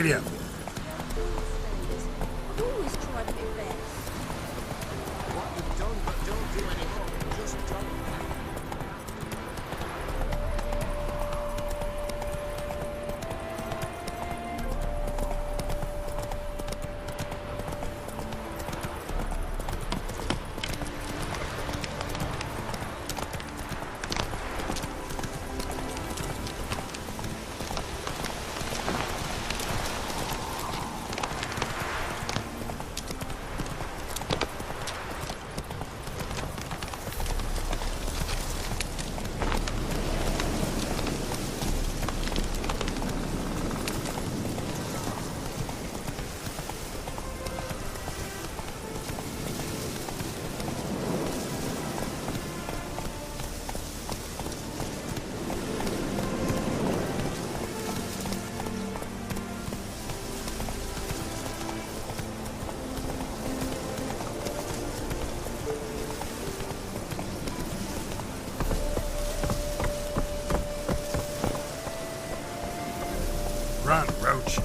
Giddy up. I've always tried a bit better. What you've done, but don't do anymore. Just don't. Run, Roach.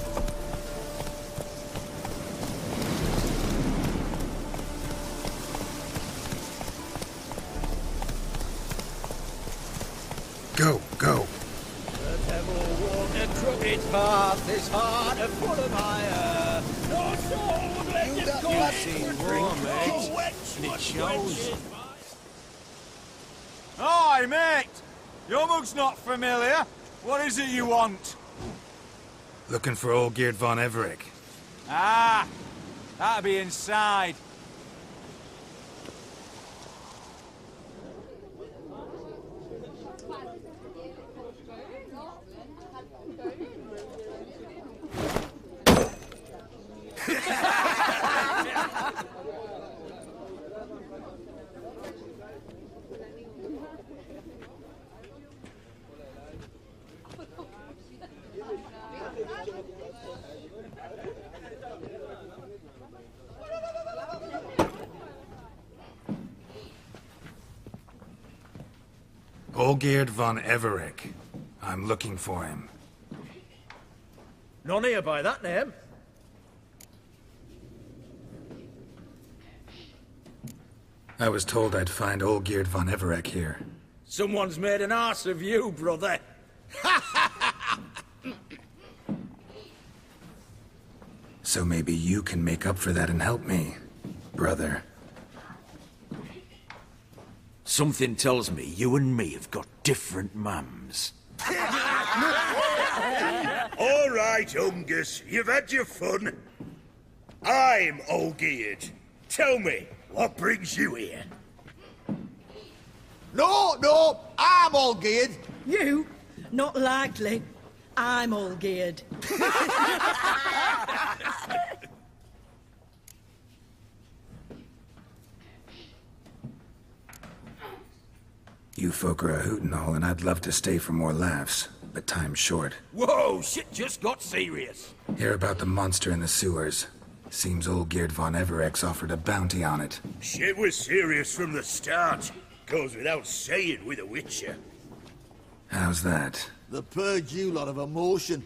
Go, go. The devil walked a crooked path, his heart a full of fire. No soul would let him go. You've seen war, mate, and it shows. Hi, mate! Your mug's not familiar. What is it you want? Looking for old Geert von Everec. Ah, that'll be inside. Olgierd von Everec. I'm looking for him. None here by that name. I was told I'd find Olgierd von Everec here. Someone's made an arse of you, brother. So maybe you can make up for that and help me, brother. Something tells me you and me have got different mums. All right, Ungus, you've had your fun. I'm Olgierd. Tell me, what brings you here? No, I'm all geared. You? Not likely. I'm all geared. You folk are a hoot and all, and I'd love to stay for more laughs, but time's short. Whoa, shit just got serious. Hear about the monster in the sewers. Seems Olgierd von Everec's offered a bounty on it. Shit was serious from the start. Goes without saying with a Witcher. How's that? The purge you lot of emotion.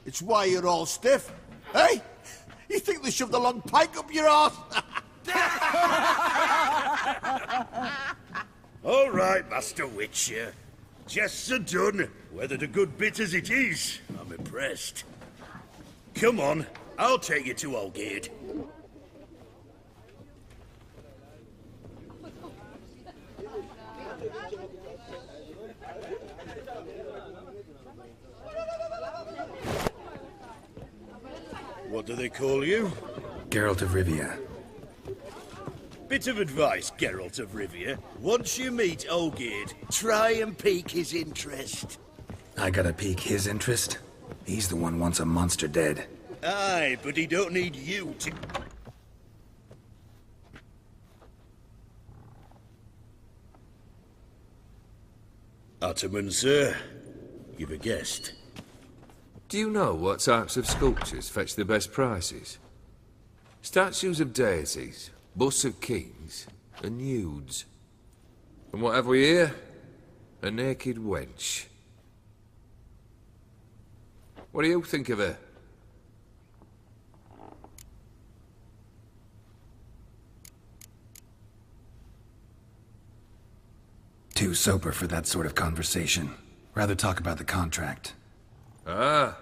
It's why you're all stiff. Hey? You think they shoved a long pike up your arse? All right, Master Witcher. Jests are done. Whether the good bit as it is, I'm impressed. Come on, I'll take you to Olgierd. What do they call you? Geralt of Rivia. Bit of advice, Geralt of Rivia. Once you meet Olgierd, try and pique his interest. I gotta pique his interest? He's the one wants a monster dead. Aye, but he don't need you to... Ottoman, sir. You've a guest. Do you know what types of sculptures fetch the best prices? Statues of deities, busts of kings, and nudes. And what have we here? A naked wench. What do you think of her? Too sober for that sort of conversation. Rather talk about the contract. Ah,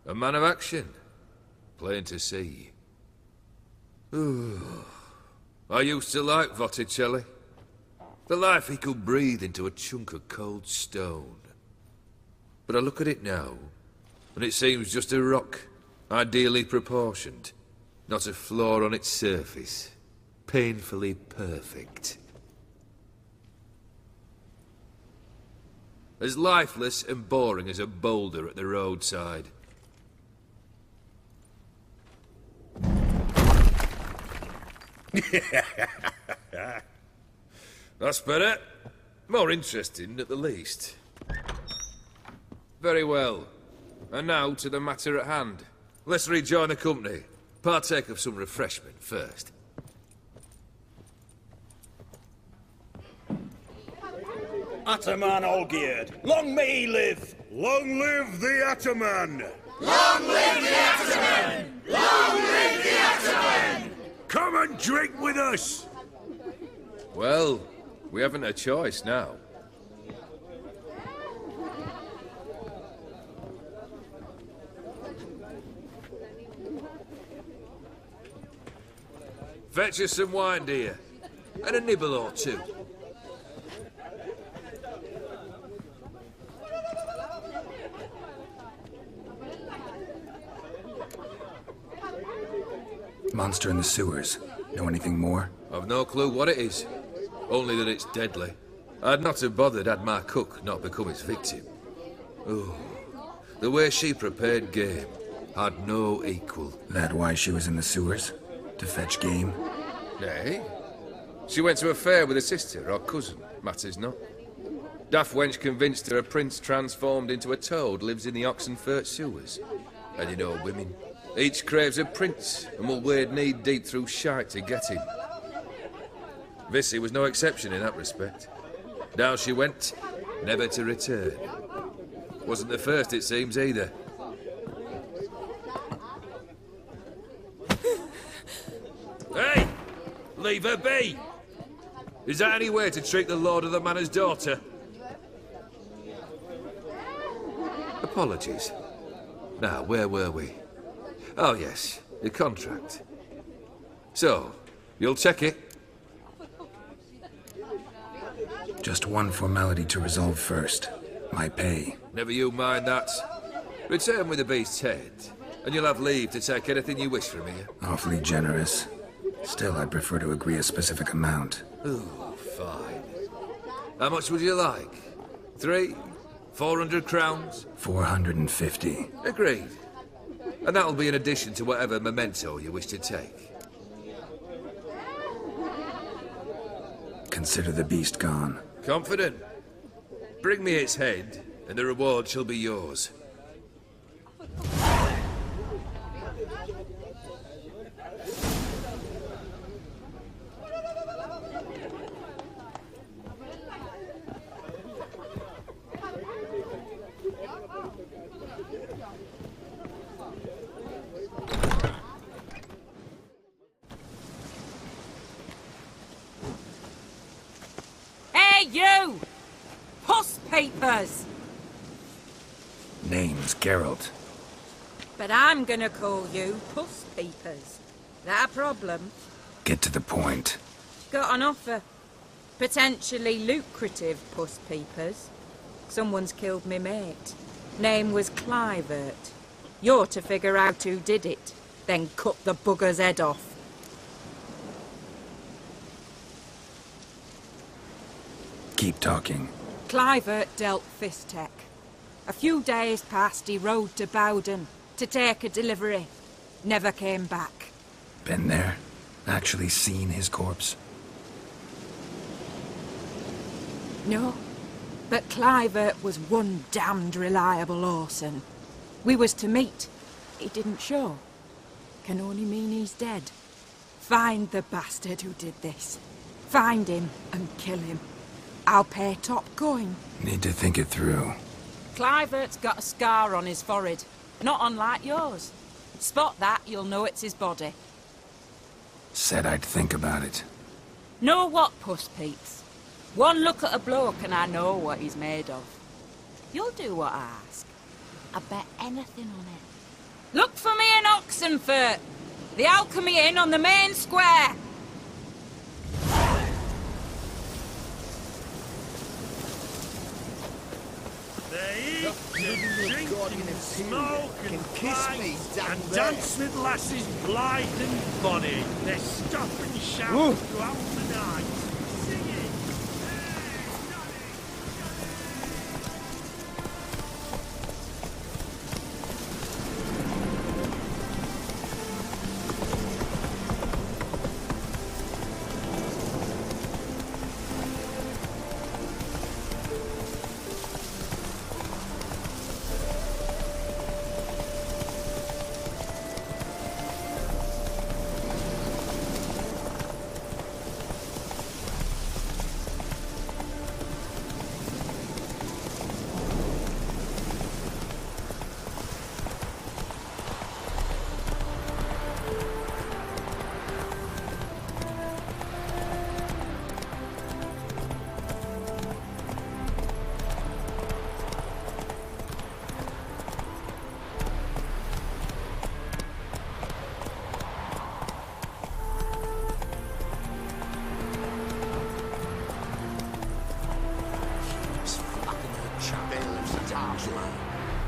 a man of action. Plain to see. Ooh. I used to like Botticelli. The life he could breathe into a chunk of cold stone. But I look at it now, and it seems just a rock, ideally proportioned. Not a flaw on its surface. Painfully perfect. As lifeless and boring as a boulder at the roadside. That's better. More interesting, at the least. Very well. And now to the matter at hand. Let's rejoin the company. Partake of some refreshment first. Ataman all-geared. Long may he live! Long live the Ataman! Long live the Ataman! Long live the Ataman! Come and drink with us! Well, we haven't a choice now. Fetch us some wine, dear. And a nibble or two. Monster in the sewers. Know anything more? I've no clue what it is. Only that it's deadly. I'd not have bothered had my cook not become its victim. Oh, the way she prepared game had no equal. That why she was in the sewers? To fetch game? Nay. She went to a fair with a sister or cousin, matters not. Daft wench convinced her a prince transformed into a toad lives in the Oxenfurt sewers. And you know women. Each craves a prince, and will wade knee-deep through shite to get him. Vissy was no exception in that respect. Down she went, never to return. Wasn't the first, it seems, either. Hey! Leave her be! Is that any way to treat the lord of the manor's daughter? Apologies. Now, where were we? Oh, yes, the contract. So, you'll check it? Just one formality to resolve first. My pay. Never you mind that. Return with the beast's head, and you'll have leave to take anything you wish from here. Awfully generous. Still, I'd prefer to agree a specific amount. Ooh, fine. How much would you like? 400 crowns? 450. Agreed. And that'll be in addition to whatever memento you wish to take. Consider the beast gone. Confident? Bring me its head, and the reward shall be yours. Hey, you! Puss papers! Name's Geralt. But I'm gonna call you Puss Peepers. That a problem? Get to the point. Got an offer. Potentially lucrative Puss Peepers. Someone's killed me mate. Name was Clivert. You're to figure out who did it, then cut the bugger's head off. Keep talking. Clivert dealt Fistech. A few days passed, he rode to Bowden to take a delivery. Never came back. Been there? Actually seen his corpse? No, but Clivert was one damned reliable Orson. We was to meet. He didn't show. Can only mean he's dead. Find the bastard who did this. Find him and kill him. I'll pay top coin. Need to think it through. Clivert's got a scar on his forehead, not unlike yours. Spot that, you'll know it's his body. Said I'd think about it. Know what, Puss Peeps? One look at a bloke and I know what he's made of. You'll do what I ask. I bet anything on it. Look for me in Oxenfurt! The Alchemy Inn on the main square! They eat, drink, and smoke, and kiss fight, me, damn and bear. dance with lasses blithe and bonny. They stop and shout throughout the night, singing.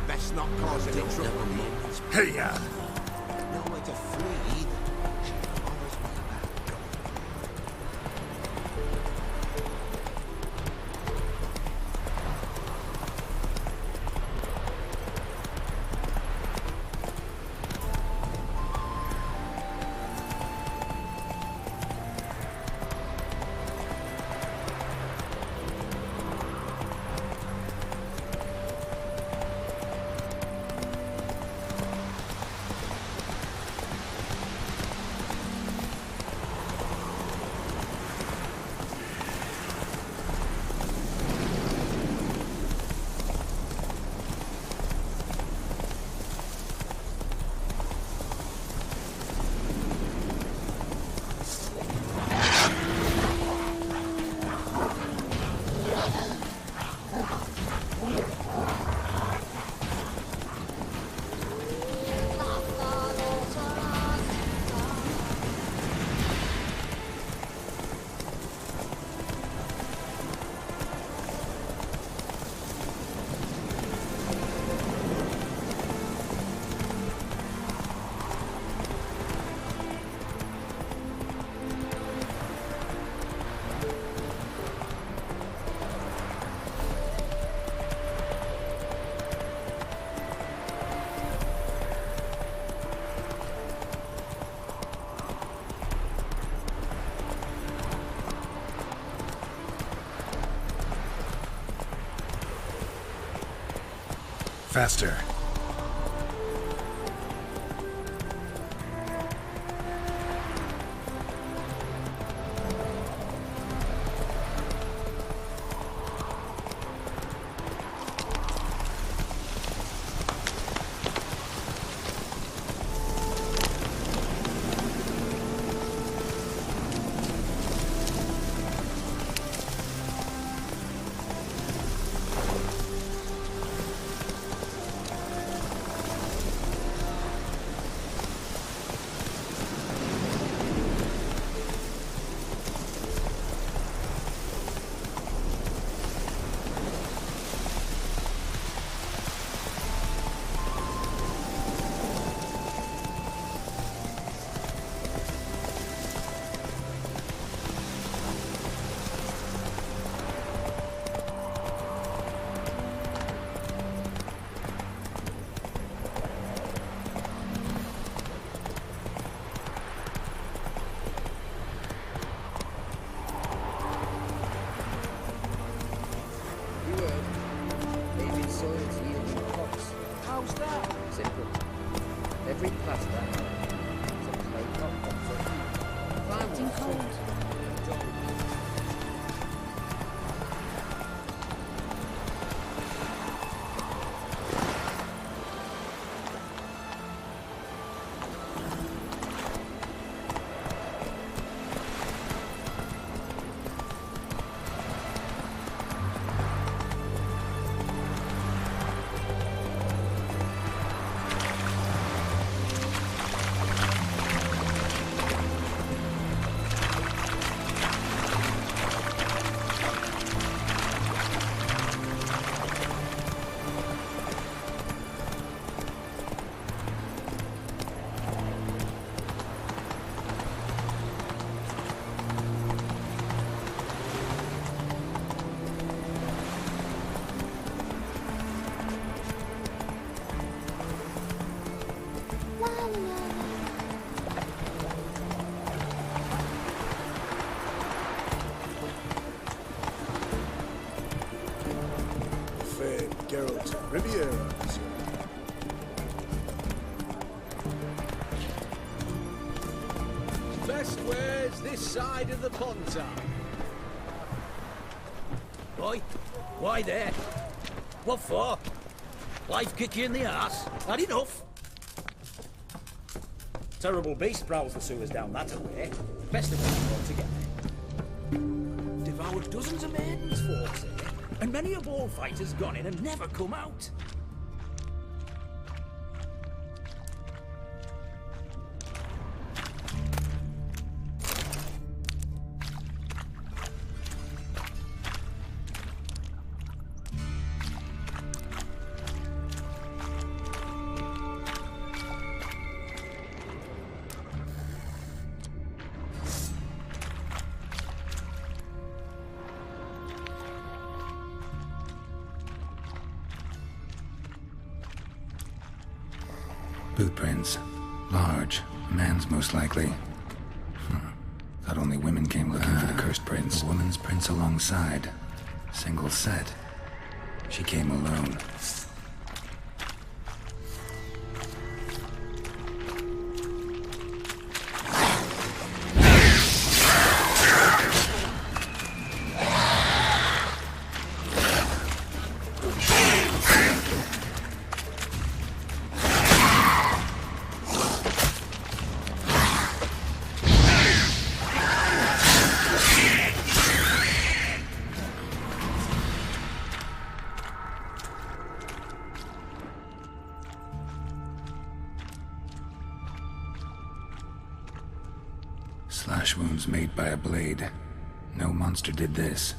Best not cause any trouble. Hey, ya! Nowhere to flee. Always be about God. Faster. Every plaster is a clay pot. Getting cold. Geralt, primeras. Best wares this side of the Pontar. Boy, why there? What for? Life kick you in the arse? Had enough? Terrible beast prowls the sewers down that way. Best of all altogether. Devoured dozens of maidens, folks say, and many a ball fighter's gone in and never come out. Boot prints. Large. Man's most likely. Thought only women came looking for the cursed prints. The woman's prints alongside. Single set. She came alone. Slash wounds made by a blade. No monster did this.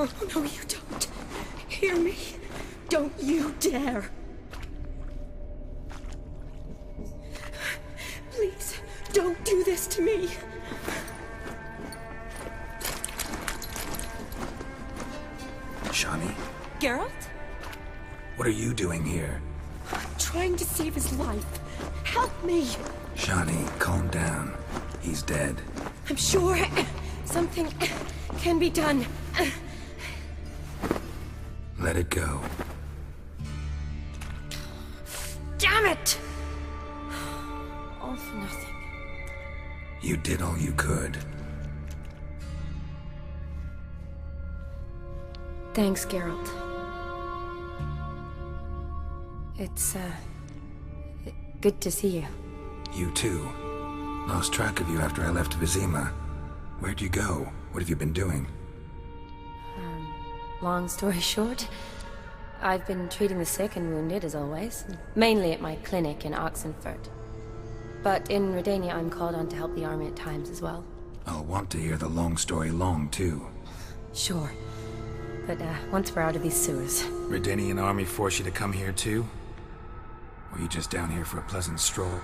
Oh, no, you don't. Hear me? Don't you dare. Please, don't do this to me. Shani? Geralt? What are you doing here? I'm trying to save his life. Help me. Shani, calm down. He's dead. I'm sure something can be done. Let it go. Damn it! All for nothing. You did all you could. Thanks, Geralt. It's, good to see you. You too. Lost track of you after I left Vizima. Where'd you go? What have you been doing? Long story short, I've been treating the sick and wounded as always, mainly at my clinic in Oxenfurt. But in Redania, I'm called on to help the army at times as well. I'll want to hear the long story long, too. Sure. But, once we're out of these sewers... Redanian army forced you to come here, too? Or you just down here for a pleasant stroll?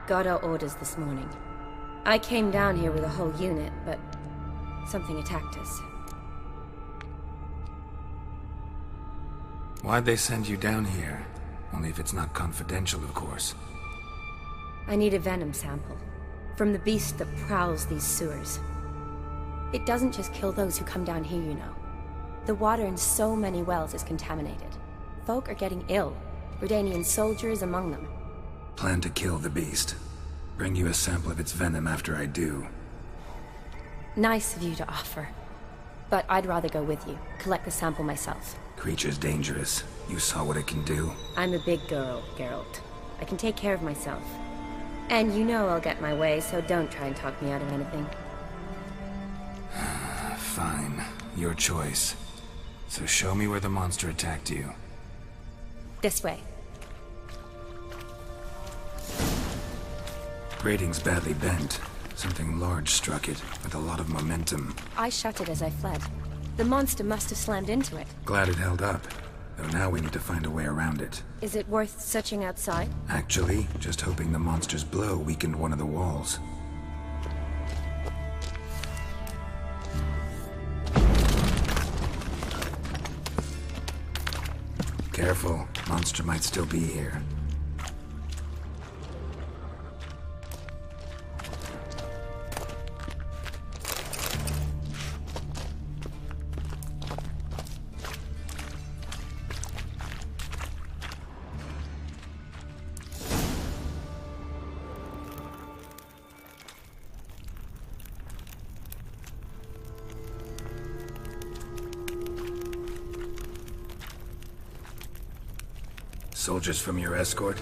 Got our orders this morning. I came down here with a whole unit, but... something attacked us. Why'd they send you down here? Only if it's not confidential, of course. I need a venom sample. From the beast that prowls these sewers. It doesn't just kill those who come down here, you know. The water in so many wells is contaminated. Folk are getting ill. Redanian soldiers among them. Plan to kill the beast. Bring you a sample of its venom after I do. Nice of you to offer. But I'd rather go with you. Collect the sample myself. Creature's dangerous. You saw what it can do. I'm a big girl, Geralt. I can take care of myself. And you know I'll get my way, so don't try and talk me out of anything. Fine. Your choice. So show me where the monster attacked you. This way. Grating's badly bent. Something large struck it, with a lot of momentum. I shut it as I fled. The monster must have slammed into it. Glad it held up. Though now we need to find a way around it. Is it worth searching outside? Actually, just hoping the monster's blow weakened one of the walls. Careful, monster might still be here. Soldiers from your escort?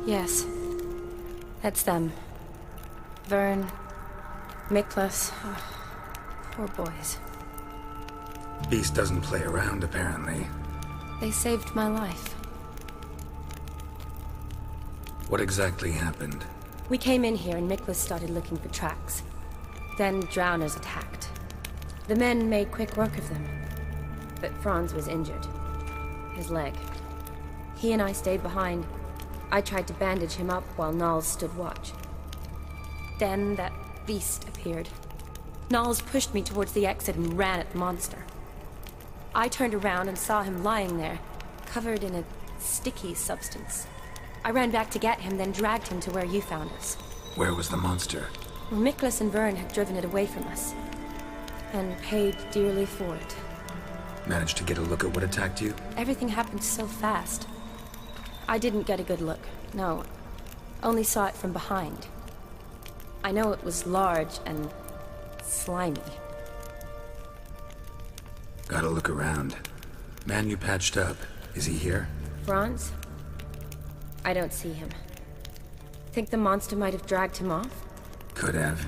Yes. That's them. Vern, Miklas. Oh, poor boys. Beast doesn't play around, apparently. They saved my life. What exactly happened? We came in here and Miklas started looking for tracks. Then drowners attacked. The men made quick work of them. But Franz was injured. His leg. He and I stayed behind. I tried to bandage him up while Nals stood watch. Then that beast appeared. Nals pushed me towards the exit and ran at the monster. I turned around and saw him lying there, covered in a sticky substance. I ran back to get him, then dragged him to where you found us. Where was the monster? Miklas and Vern had driven it away from us. And paid dearly for it. Managed to get a look at what attacked you? Everything happened so fast. I didn't get a good look, no. Only saw it from behind. I know it was large and slimy. Gotta look around. Man you patched up, is he here? Franz? I don't see him. Think the monster might have dragged him off? Could have.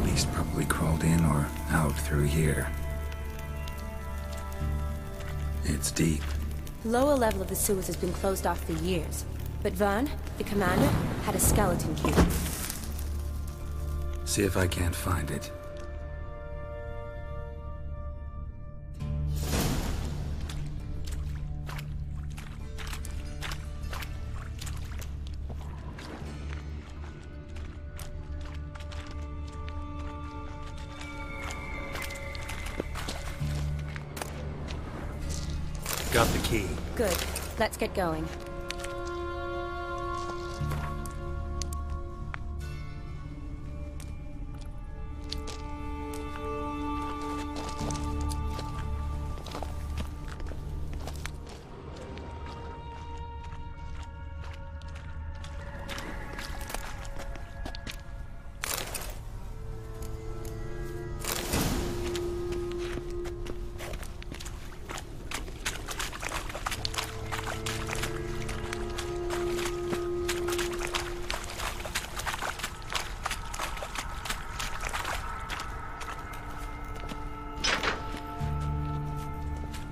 Beast probably crawled in or out through here. It's deep. The lower level of the sewers has been closed off for years. But Vern, the commander, had a skeleton key. See if I can't find it. Got the key. Good. Let's get going.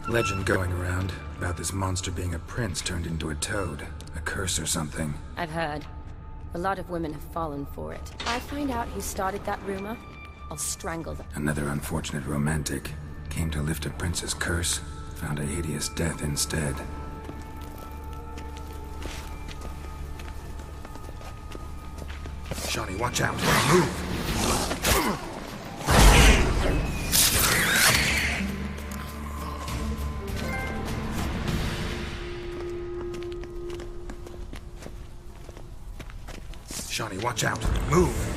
Legend going around about this monster being a prince turned into a toad. A curse or something. I've heard. A lot of women have fallen for it. I find out who started that rumor, I'll strangle them. Another unfortunate romantic. Came to lift a prince's curse, found a hideous death instead. Shawnee, watch out! Move! Shawnee, watch out! Move!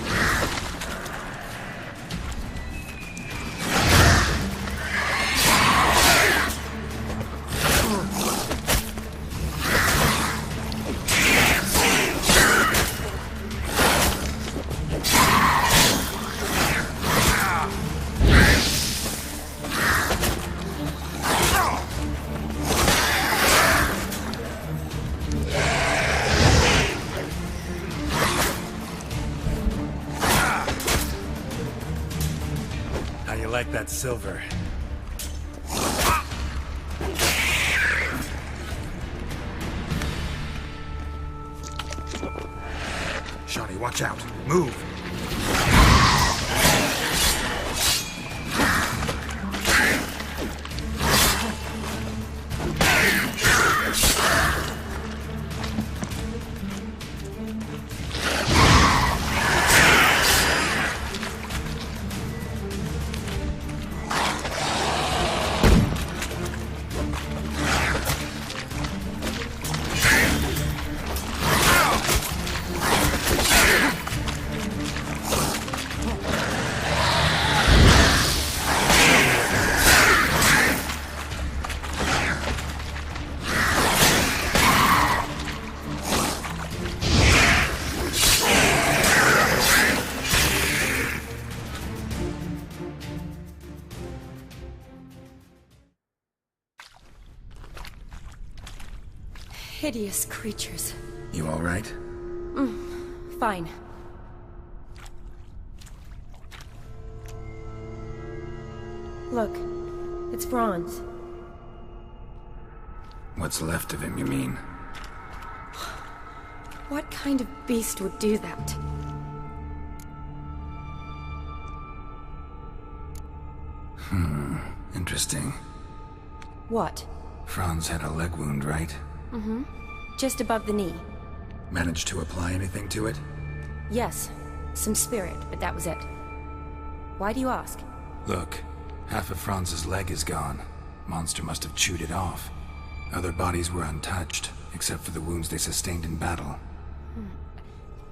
Like that silver. Shawnee, watch out. Move. hideous creatures. You all right? Fine. Look, it's Franz. What's left of him, you mean? What kind of beast would do that? Interesting. What? Franz had a leg wound, right? Just above the knee. Managed to apply anything to it? Yes, some spirit, but that was it. Why do you ask? Look, half of Franz's leg is gone. Monster must have chewed it off. Other bodies were untouched, except for the wounds they sustained in battle.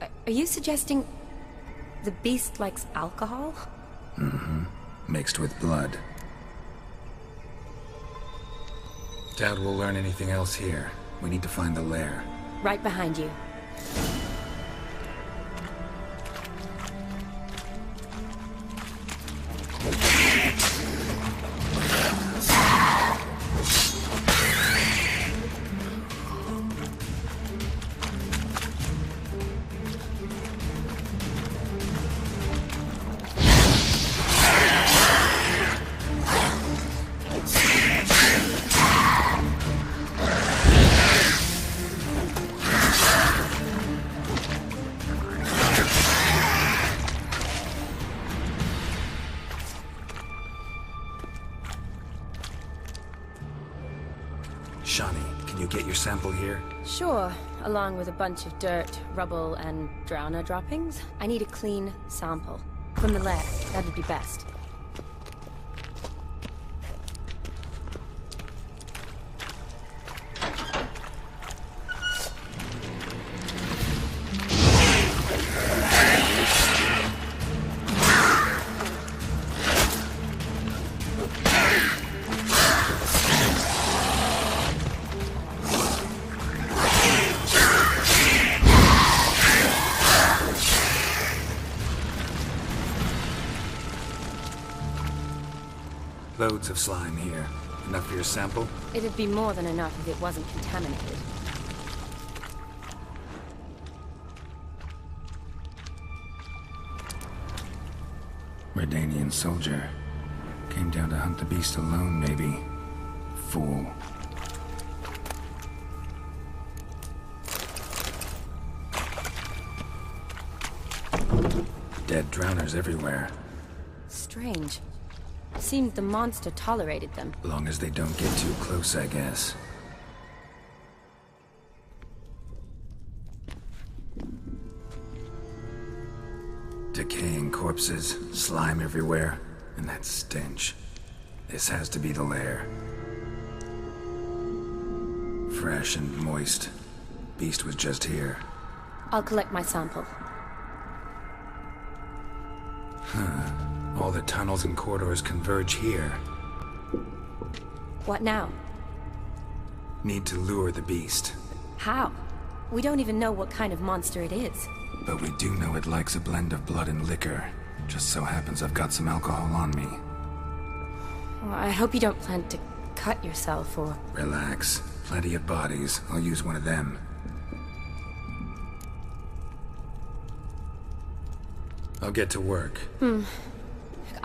Are you suggesting the beast likes alcohol? Mixed with blood. Doubt we'll learn anything else here. We need to find the lair. Right behind you. Shani, can you get your sample here? Sure, along with a bunch of dirt, rubble, and drowner droppings. I need a clean sample. From the lair, that'd be best. Loads of slime here. Enough for your sample? It'd be more than enough if it wasn't contaminated. Redanian soldier. Came down to hunt the beast alone, maybe. Fool. Dead drowners everywhere. Strange. Seemed the monster tolerated them. Long as they don't get too close, I guess. Decaying corpses, slime everywhere, and that stench. This has to be the lair. Fresh and moist. Beast was just here. I'll collect my sample. All the tunnels and corridors converge here. What now? Need to lure the beast. How? We don't even know what kind of monster it is. But we do know it likes a blend of blood and liquor. Just so happens I've got some alcohol on me. Well, I hope you don't plan to cut yourself or... Relax. Plenty of bodies. I'll use one of them. I'll get to work.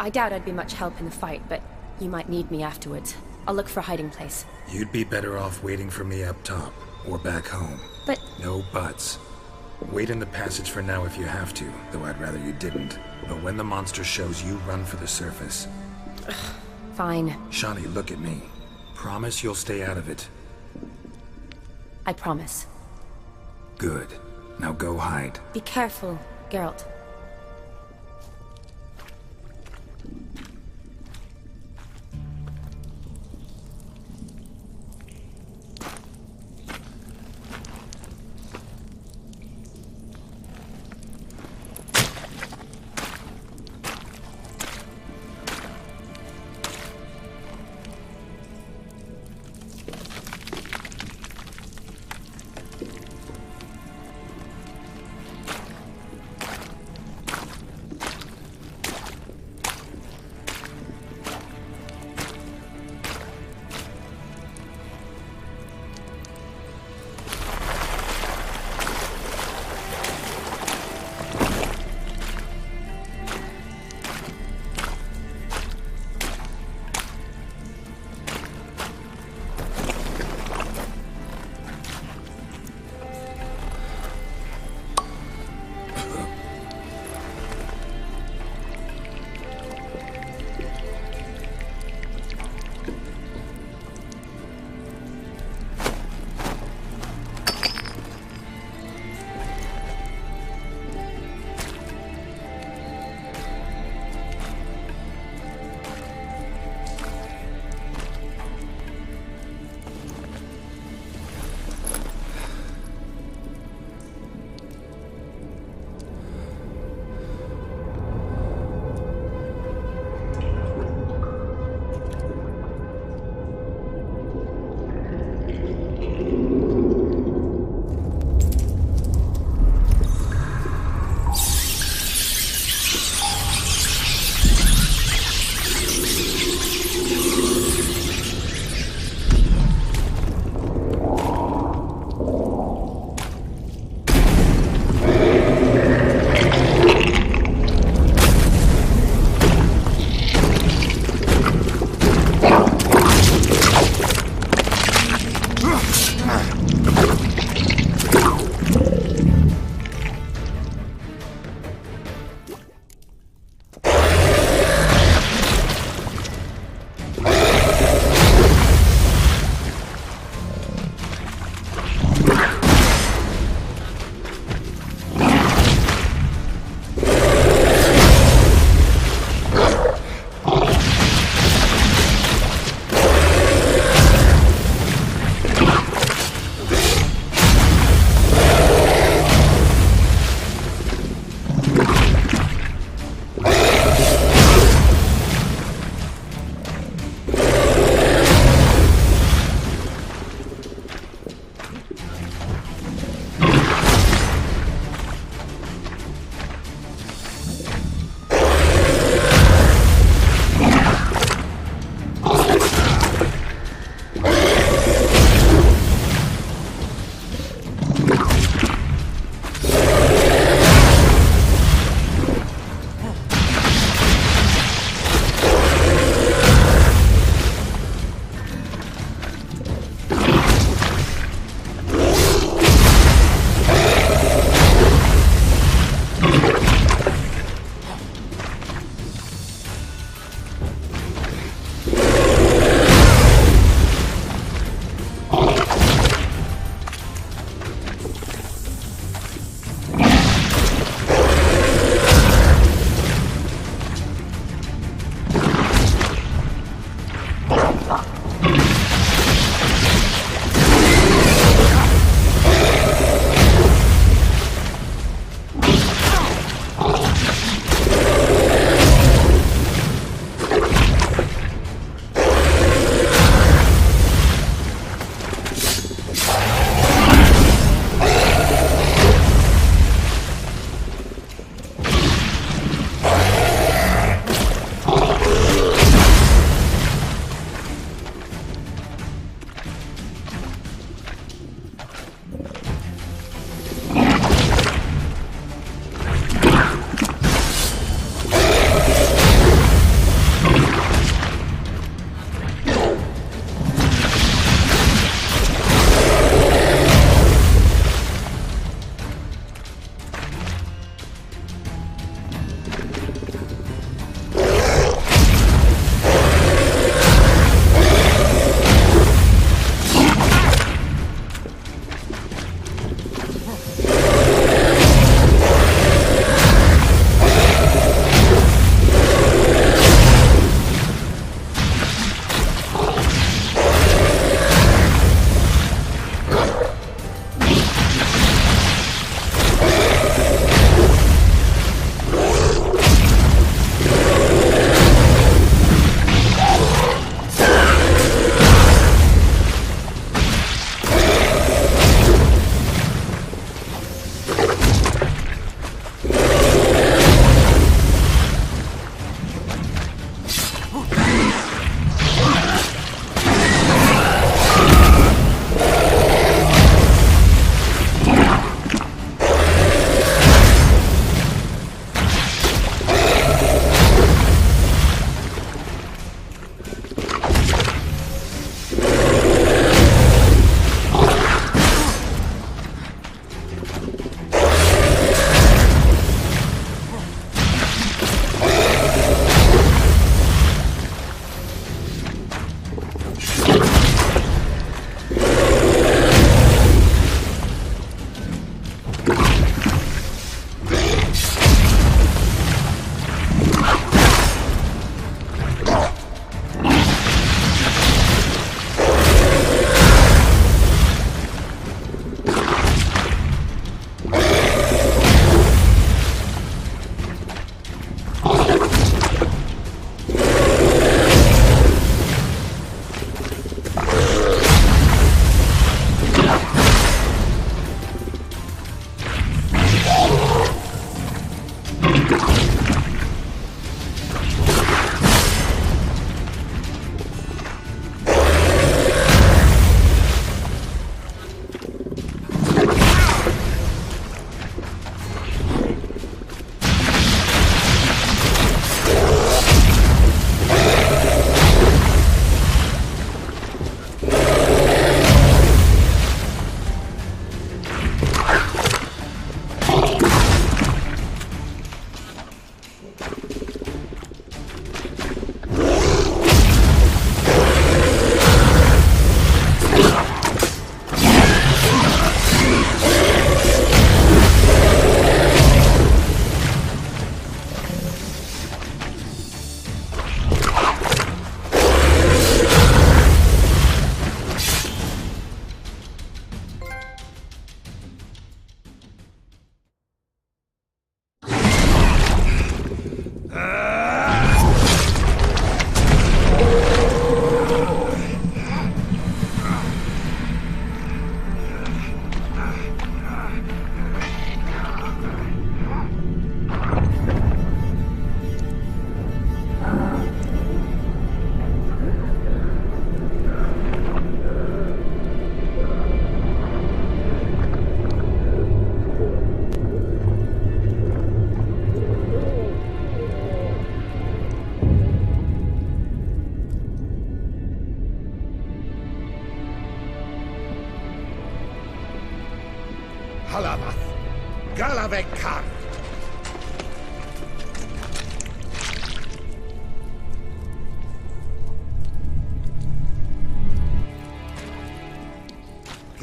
I doubt I'd be much help in the fight, but you might need me afterwards. I'll look for a hiding place. You'd be better off waiting for me up top, or back home. But... No buts. Wait in the passage for now if you have to, though I'd rather you didn't. But when the monster shows, you run for the surface. Fine. Shani, look at me. Promise you'll stay out of it. I promise. Good. Now go hide. Be careful, Geralt.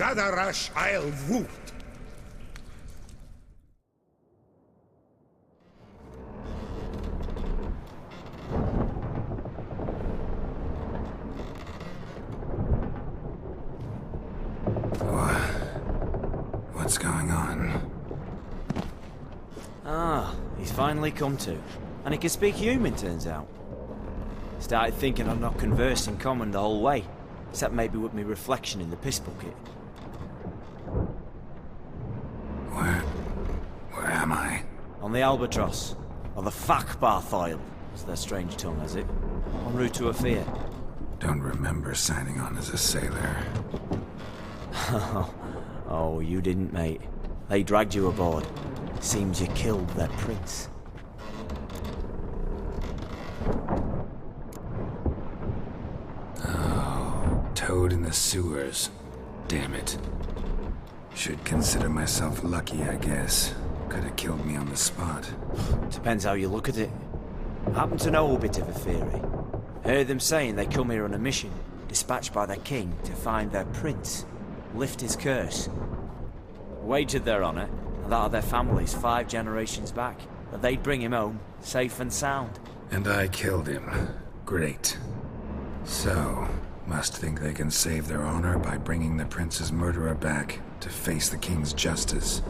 Gadarash I'll woot. What's going on? Ah, he's finally come to. And he can speak human, turns out. Started thinking I'm not conversing common the whole way. Except maybe with me reflection in the piss bucket. Where am I? On the Albatross. Or the Fakbarthoil, as their strange tongue has it. En route to Afir. Don't remember signing on as a sailor. Oh, you didn't, mate. They dragged you aboard. Seems you killed their prince. Oh, toad in the sewers. Damn it. Should consider myself lucky, I guess. Could have killed me on the spot. Depends how you look at it. I happen to know a bit of a theory. Heard them saying they come here on a mission, dispatched by their king to find their prince, lift his curse. Wagered their honour, and that of their families 5 generations back, that they'd bring him home, safe and sound. And I killed him. Great. So, must think they can save their honor by bringing the prince's murderer back to face the king's justice.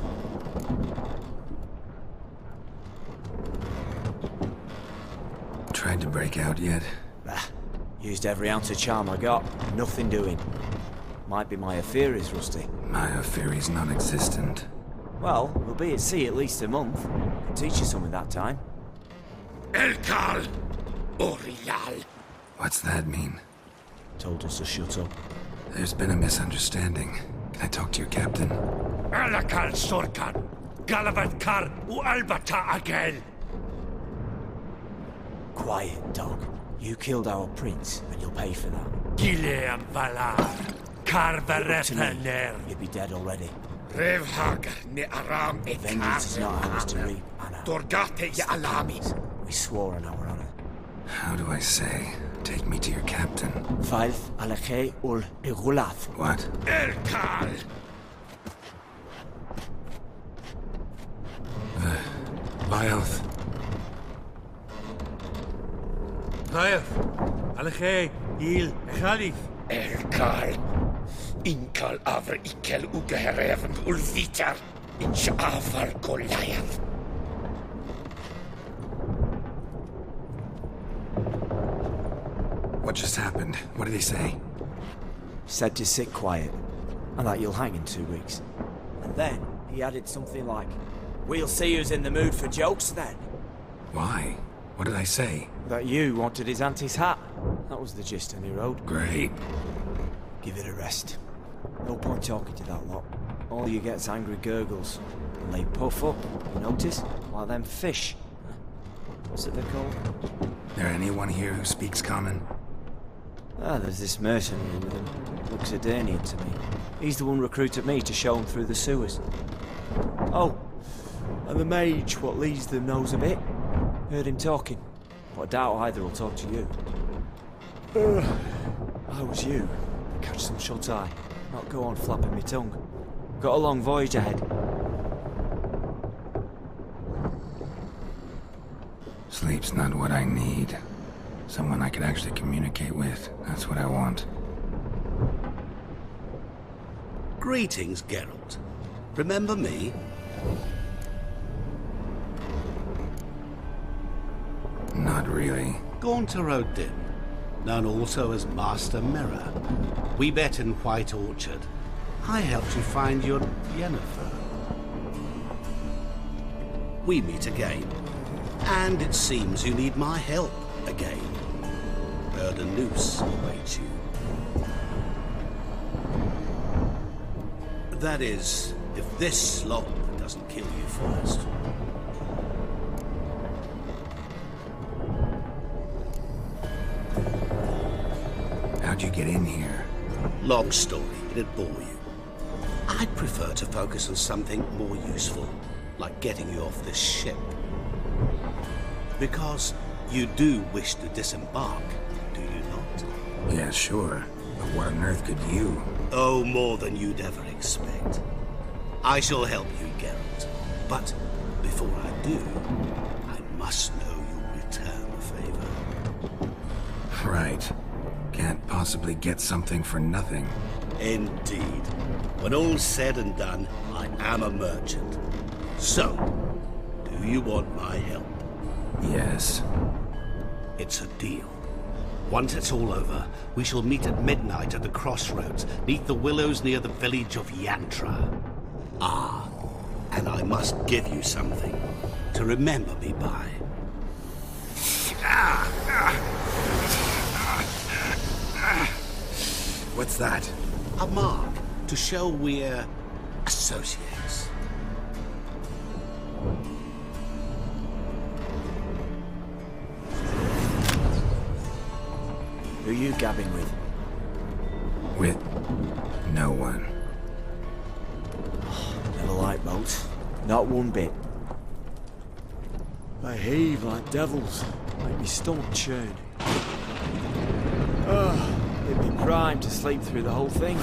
Tried to break out yet? Used every ounce of charm I got. Nothing doing. Might be my Afiri's rusty. My Afiri's non-existent. Well, we'll be at sea at least a month. Can teach you something that time. Elkal Orial. What's that mean? Told us to shut up. There's been a misunderstanding. Can I talk to your captain? Alakal Sorkan. Galavat Kar U Albata Agel. Quiet, dog. You killed our prince, and you'll pay for that. Gileam Valar. Karvarepaner. You'd be dead already. Revhag ne Aram et Vengeance is not ours to reap, Anna. Dorgate ya Alami. We swore on our honor. How do I say? Take me to your captain. Faith Alekhe ul Igulath. What? Elkal! Lyoth. Lyoth. Alekhe il Khalif. Elkal. Inkal Aver Ikel Ugehereven Ulvitar. Insha'afar Goliath. What just happened? What did he say? Said to sit quiet, and that you'll hang in 2 weeks. And then he added something like, "We'll see who's in the mood for jokes then." Why? What did I say? That you wanted his auntie's hat. That was the gist, and he wrote. Great. Give it a rest. No point talking to that lot. All you get's angry gurgles. And they puff up, you notice? Like them fish. What's it they're called? There anyone here who speaks common? Ah, there's this mercenary with him. Looks Adernian to me. He's the one recruited me to show him through the sewers. Oh, and the mage what leads them knows a bit. Heard him talking. But I doubt either will talk to you. I was you. Catch some shut-eye. Not go on flapping my tongue. Got a long voyage ahead. Sleep's not what I need. Someone I could actually communicate with. That's what I want. Greetings, Geralt. Remember me? Not really. Gaunter O'Din, known also as Master Mirror. We met in White Orchard. I helped you find your Yennefer. We meet again. And it seems you need my help again. Heard a noose awaits you. That is, if this slop doesn't kill you first. How'd you get in here? Long story, it'd bore you. I'd prefer to focus on something more useful, like getting you off this ship. Because you do wish to disembark, do you not? Yeah, sure. But what on earth could you? Oh, more than you'd ever expect. I shall help you, Geralt. But before I do, I must know you'll return the favor. Right. Can't possibly get something for nothing. Indeed. When all's said and done, I am a merchant. So, do you want my help? Yes. It's a deal. Once it's all over, we shall meet at midnight at the crossroads, neath the willows near the village of Yantra. Ah, and I must give you something to remember me by. What's that? A mark to show we're associates. Who you gabbing with? With no one. Never liked boats. Not one bit. They heave like devils. Make me stomach churn. It'd be prime to sleep through the whole thing.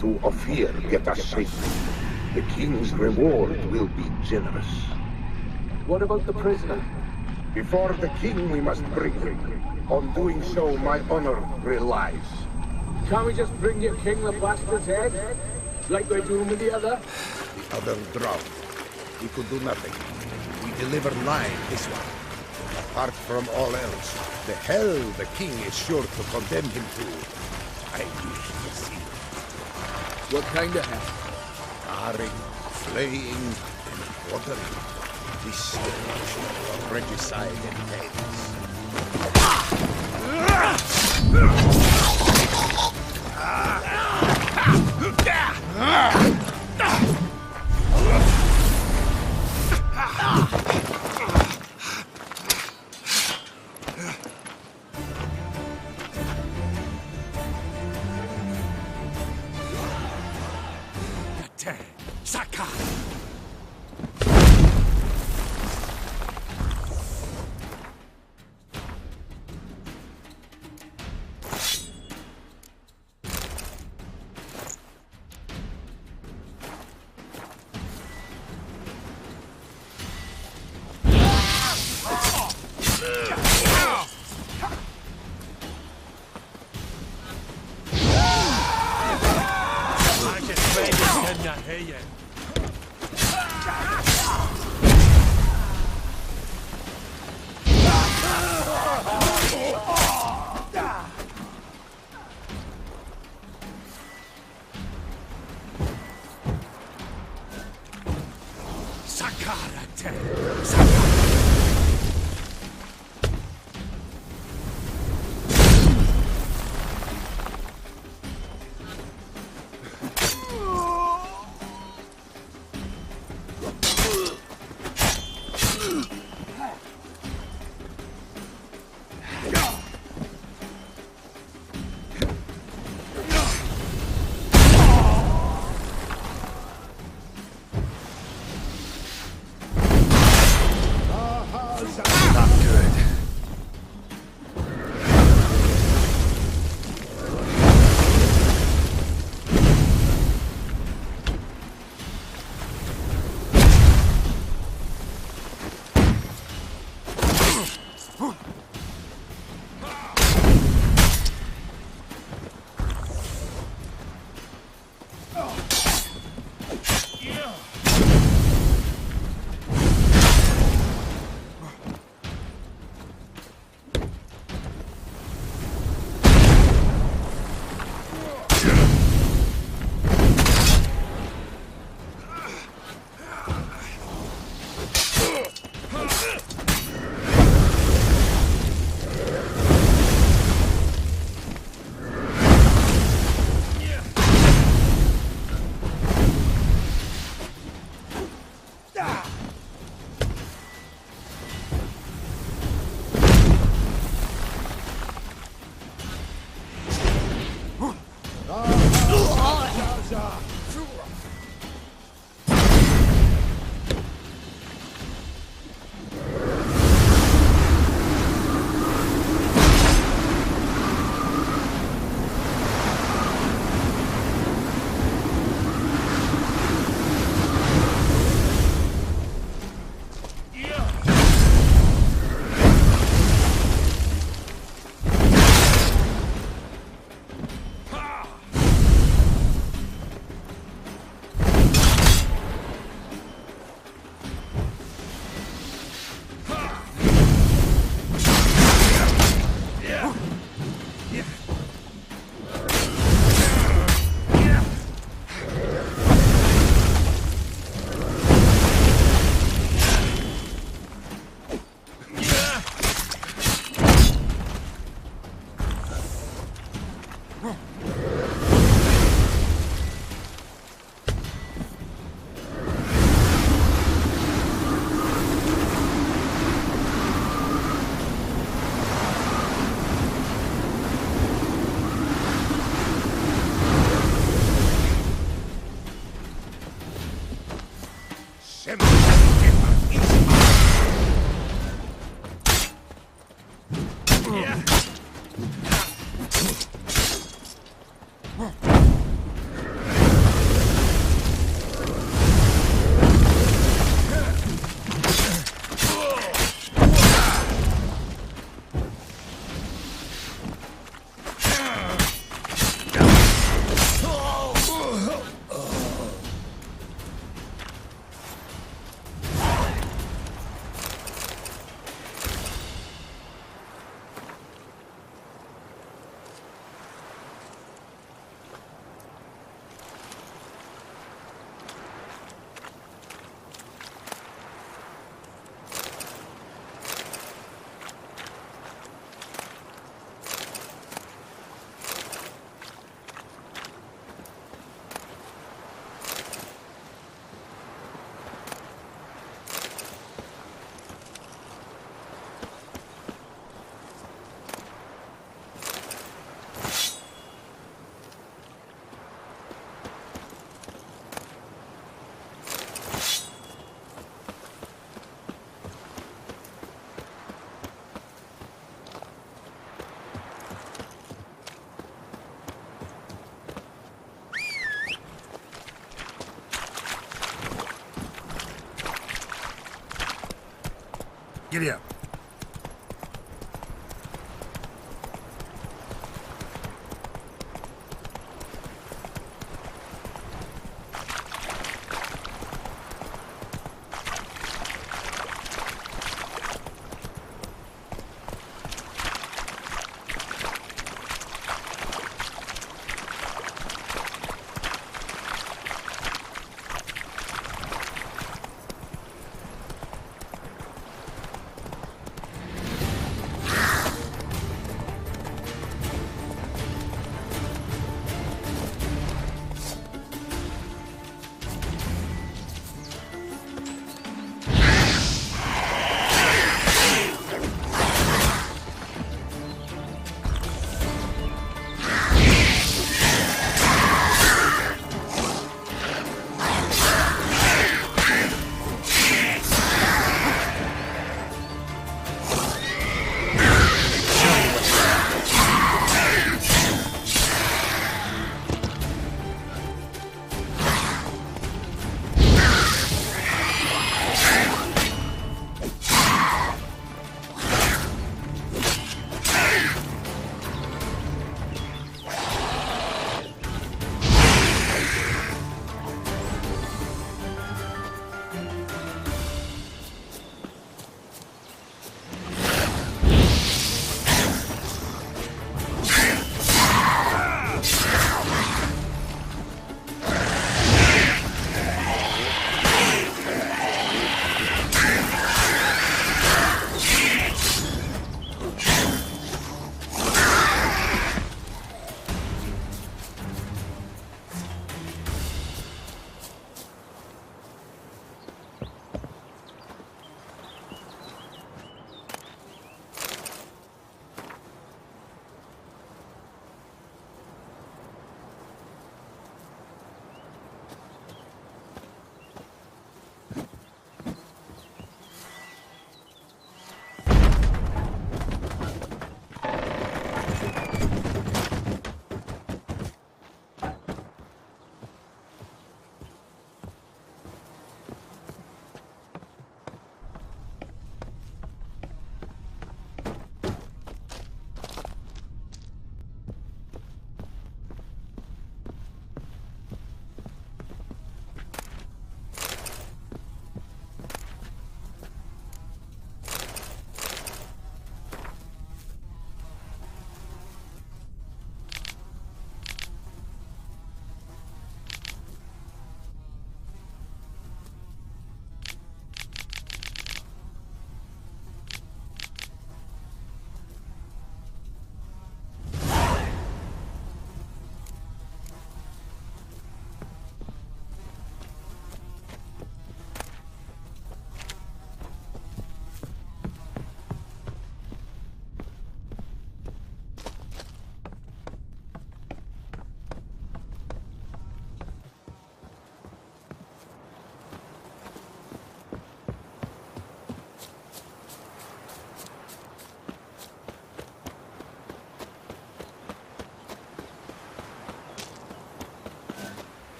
To Ophir get us safely. The king's reward will be generous. What about the prisoner? Before the king we must bring him. On doing so, my honor relies. Can't we just bring your king the bastard's head? Like we're doing with the other? The other drowned. He could do nothing. We deliver live this one. Apart from all else, the hell the king is sure to condemn him to. I wish to see. What kind of hell? Tarring, flaying, and quartering. This generation of regicide and madness. Giddy up.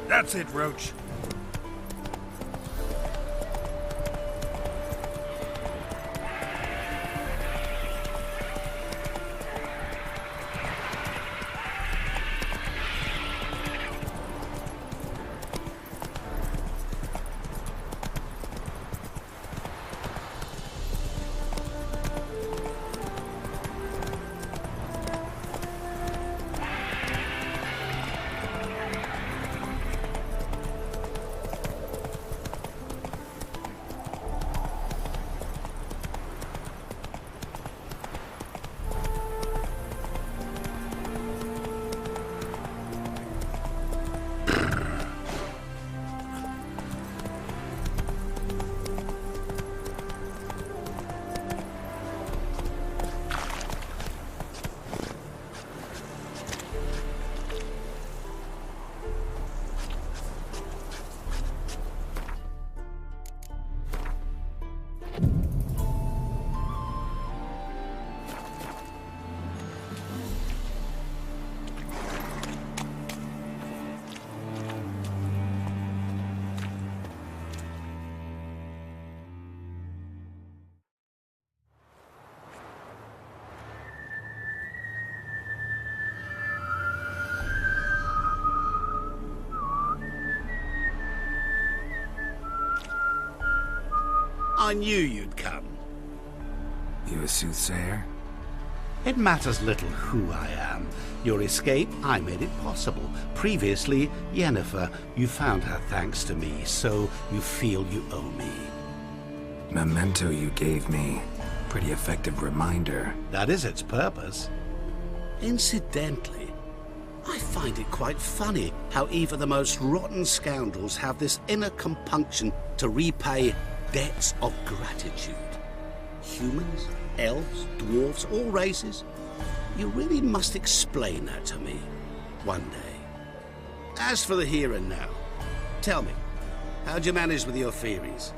That's it, Roach. I knew you'd come. You a soothsayer? It matters little who I am. Your escape, I made it possible. Previously, Yennefer, you found her thanks to me, so you feel you owe me. Memento you gave me. Pretty effective reminder. That is its purpose. Incidentally, I find it quite funny how even the most rotten scoundrels have this inner compunction to repay debts of gratitude. Humans, elves, dwarves, all races. You really must explain that to me one day. As for the here and now, tell me, how'd you manage with your theories?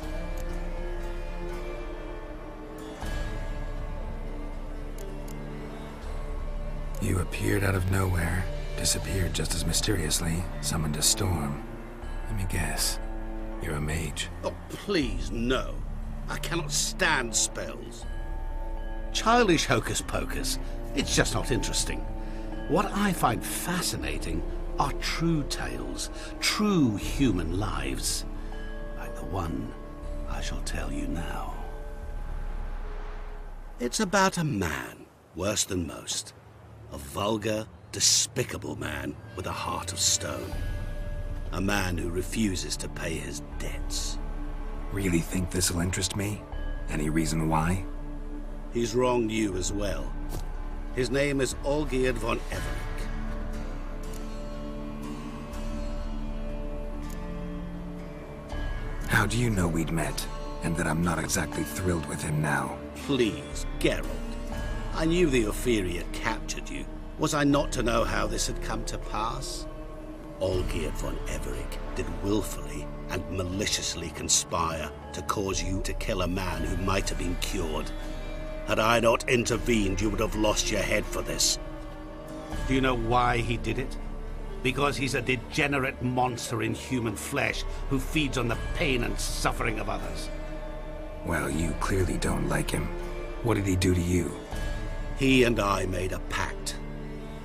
You appeared out of nowhere, disappeared just as mysteriously, summoned a storm. Let me guess. You're a mage. Oh, please, no. I cannot stand spells. Childish hocus pocus. It's just not interesting. What I find fascinating are true tales, true human lives, like the one I shall tell you now. It's about a man, worse than most. A vulgar, despicable man with a heart of stone. A man who refuses to pay his debts. Really think this'll interest me? Any reason why? He's wronged you as well. His name is Olgierd von Everec. How do you know we'd met, and that I'm not exactly thrilled with him now? Please, Geralt. I knew the Ophiri had captured you. Was I not to know how this had come to pass? Olgierd von Everec did willfully and maliciously conspire to cause you to kill a man who might have been cured. Had I not intervened, you would have lost your head for this. Do you know why he did it? Because he's a degenerate monster in human flesh who feeds on the pain and suffering of others. Well, you clearly don't like him. What did he do to you? He and I made a pact.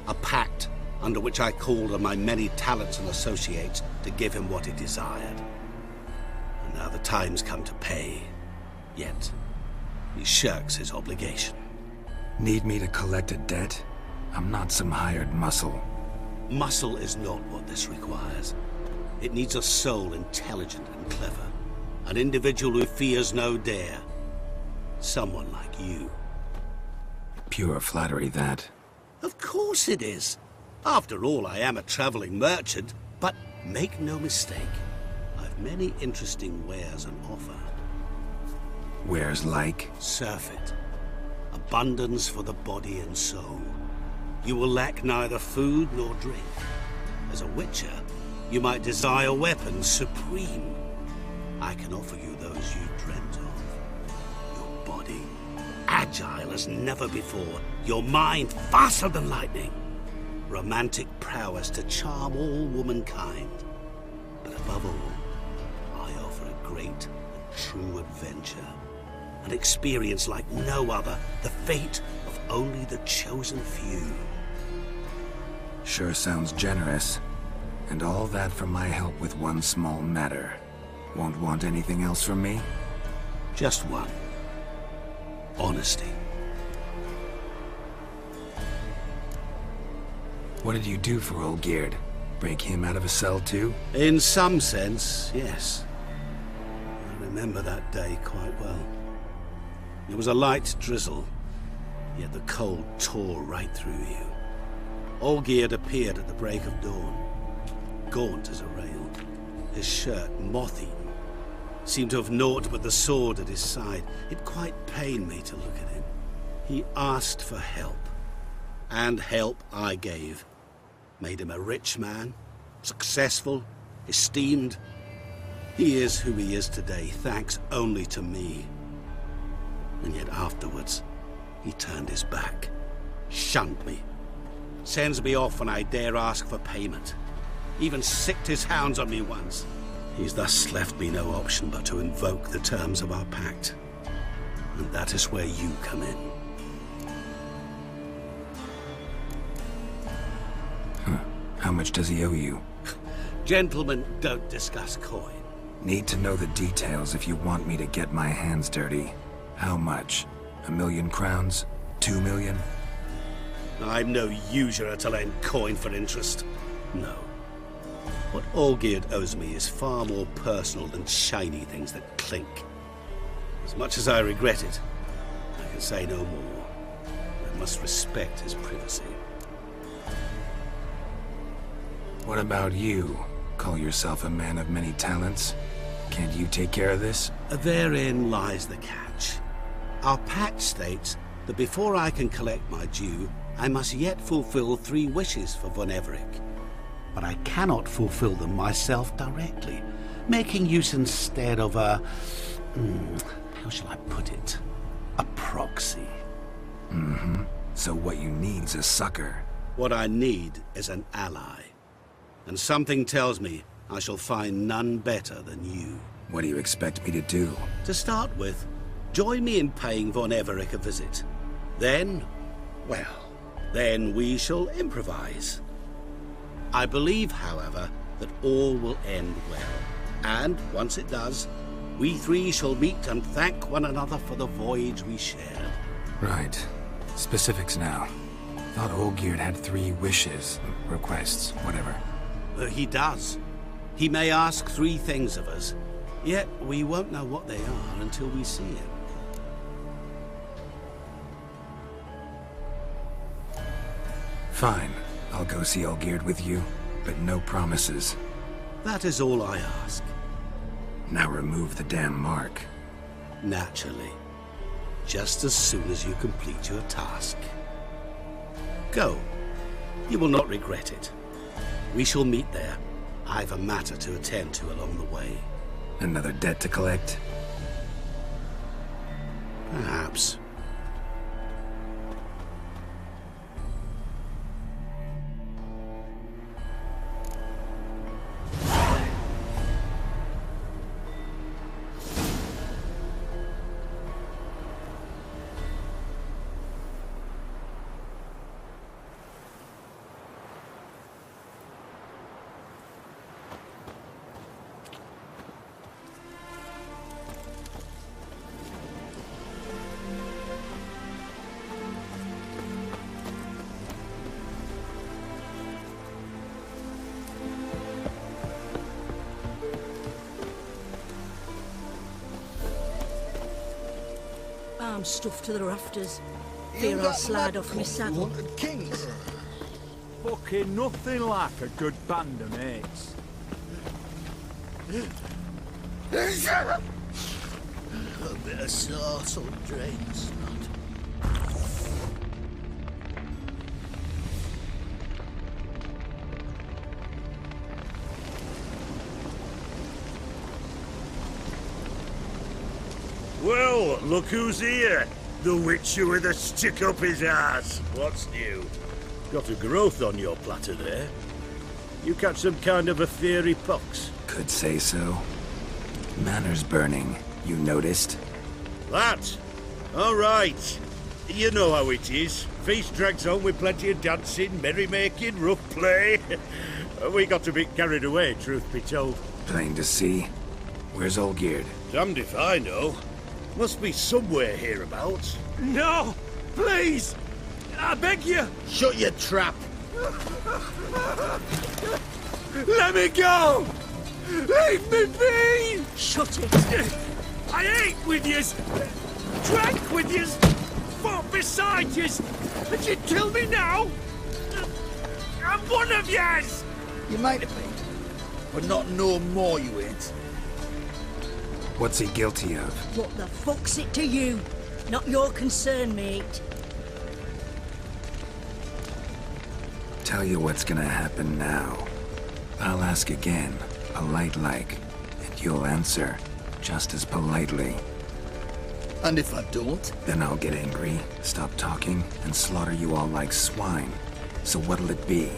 A pact under which I called on my many talents and associates to give him what he desired. And now the time's come to pay. Yet, he shirks his obligation. Need me to collect a debt? I'm not some hired muscle. Muscle is not what this requires. It needs a soul intelligent and clever. An individual who fears no dare. Someone like you. Pure flattery, that. Of course it is. After all, I am a traveling merchant, but make no mistake, I've many interesting wares on offer. Wares like? Surfeit. Abundance for the body and soul. You will lack neither food nor drink. As a witcher, you might desire weapons supreme. I can offer you those you dreamt of. Your body, agile as never before. Your mind, faster than lightning. Romantic prowess to charm all womankind. above all, I offer a great and true adventure. An experience like no other, the fate of only the chosen few. Sure sounds generous. And all that for my help with one small matter. Won't want anything else from me? Just one. Honesty. What did you do for Olgierd? Break him out of a cell too? In some sense, yes. I remember that day quite well. It was a light drizzle, yet the cold tore right through you. Olgierd appeared at the break of dawn, gaunt as a rail, his shirt moth-eaten. Seemed to have naught but the sword at his side. It quite pained me to look at him. He asked for help, and help I gave. Made him a rich man, successful, esteemed. He is who he is today, thanks only to me. And yet afterwards, he turned his back, shunned me, sends me off when I dare ask for payment. Even sicked his hounds on me once. He's thus left me no option but to invoke the terms of our pact. And that is where you come in. How much does he owe you? Gentlemen don't discuss coin. Need to know the details if you want me to get my hands dirty. How much? 1,000,000 crowns? 2 million? I'm no usurer to lend coin for interest. No. What Olgierd owes me is far more personal than shiny things that clink. As much as I regret it, I can say no more. I must respect his privacy. What about you? Call yourself a man of many talents? Can't you take care of this? Therein lies the catch. Our pact states that before I can collect my due, I must yet fulfill 3 wishes for Von Everec. But I cannot fulfill them myself directly, making use instead of a... how shall I put it? A proxy. Mm-hmm. So what you need's a sucker. What I need is an ally. And something tells me I shall find none better than you. What do you expect me to do? To start with, join me in paying Von Everec a visit. Then, well, then we shall improvise. I believe, however, that all will end well. And, once it does, we 3 shall meet and thank one another for the voyage we shared. Right. Specifics now. Thought Olgierd had 3 wishes, requests, whatever. He does. He may ask 3 things of us, yet we won't know what they are until we see him. Fine. I'll go see Olgierd with you, but no promises. That is all I ask. Now remove the damn mark. Naturally. Just as soon as you complete your task. Go. You will not regret it. We shall meet there. I've a matter to attend to along the way. Another debt to collect? Perhaps. I'm stuffed to the rafters. Fear I'll slide off my saddle. Kings. Fucking nothing like a good band of mates. A bit of sauce on drains. Well, look who's here. The witcher with a stick up his ass. What's new? Got a growth on your platter there. You catch some kind of a fiery pox? could say so. Manners burning, you noticed? That? All right. You know how it is. Feast drags on with plenty of dancing, merrymaking, rough play. We got a bit carried away, truth be told. Plain to see. Where's Olgierd? Damned if I know. Must be somewhere hereabouts. No! Please! I beg you! Shut your trap! Let me go! Leave me be! Shut it! I ate with yous! Drank with yous! Fought beside yous! And you kill me now? I'm one of yous! You might have been, but not no more you ain't. What's he guilty of? What the fuck's it to you? Not your concern, mate. Tell you what's gonna happen now. I'll ask again, polite like, and you'll answer just as politely. And if I don't? Then I'll get angry, stop talking, and slaughter you all like swine. So what'll it be?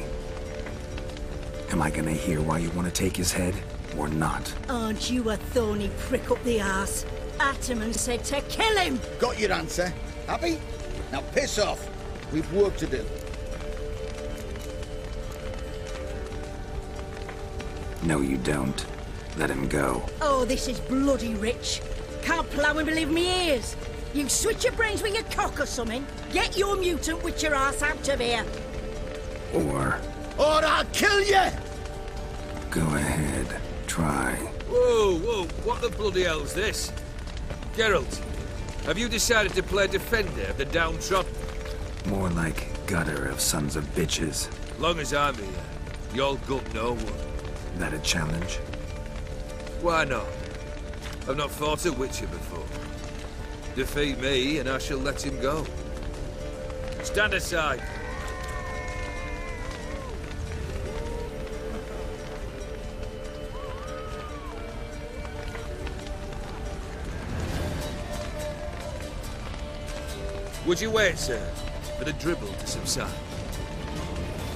Am I gonna hear why you want to take his head, or not? Aren't you a thorny prick up the arse? Ataman said to kill him! Got your answer. Happy? Now piss off. We've work to do. No, you don't. Let him go. Oh, this is bloody rich. Can't plough and believe me ears. You switch your brains with your cock or something. Get your mutant with your ass out of here. Or I'll kill you! go ahead, try. Whoa, whoa, what the bloody hell's this? Geralt, have you decided to play defender of the downtrodden? More like gutter of sons of bitches. Long as I'm here, you'll gut no one. That a challenge? Why not? I've not fought a Witcher before. Defeat me, and I shall let him go. Stand aside. Would you wait, sir, for the dribble to subside?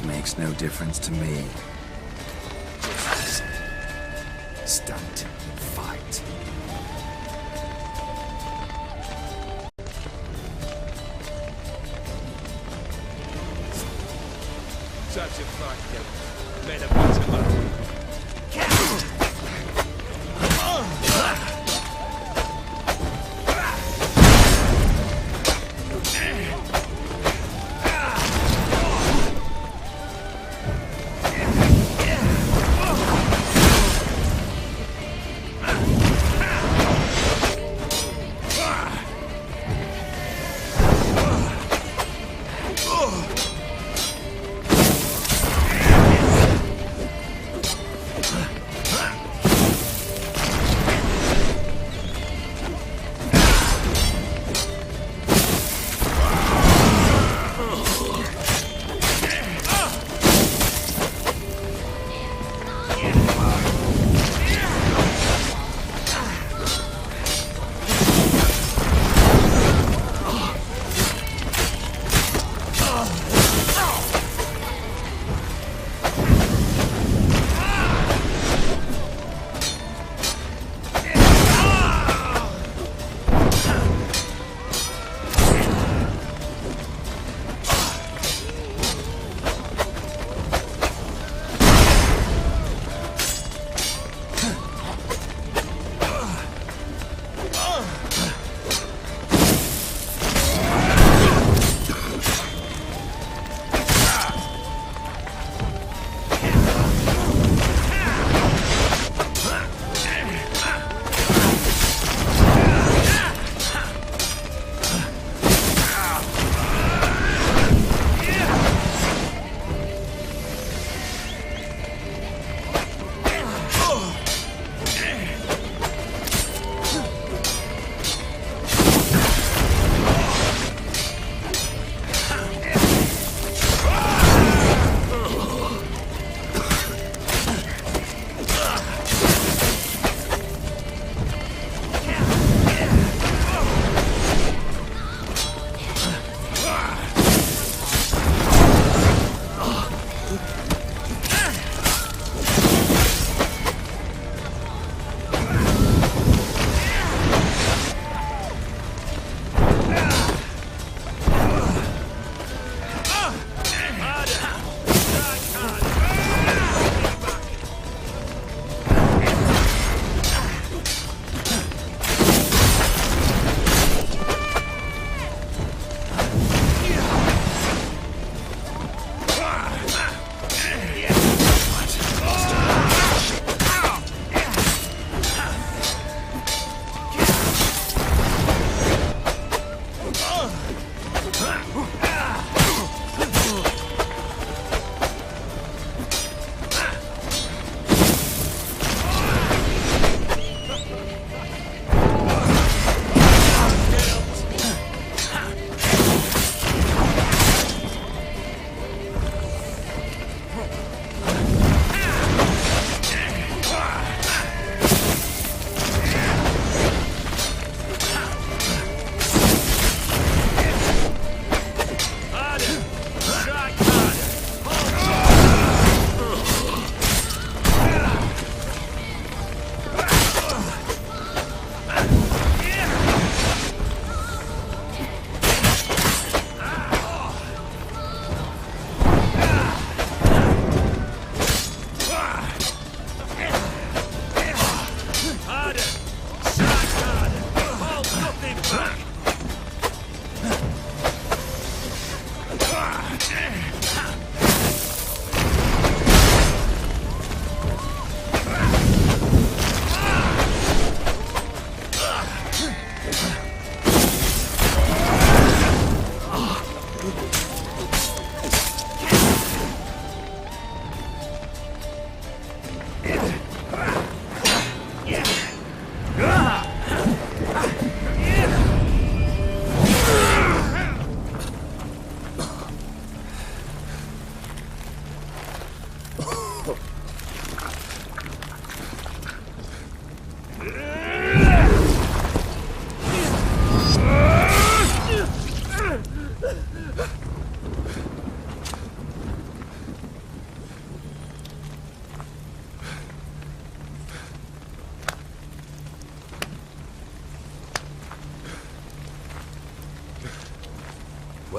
Makes no difference to me. Stunt, fight. Such a fight, Geralt. Made a better man.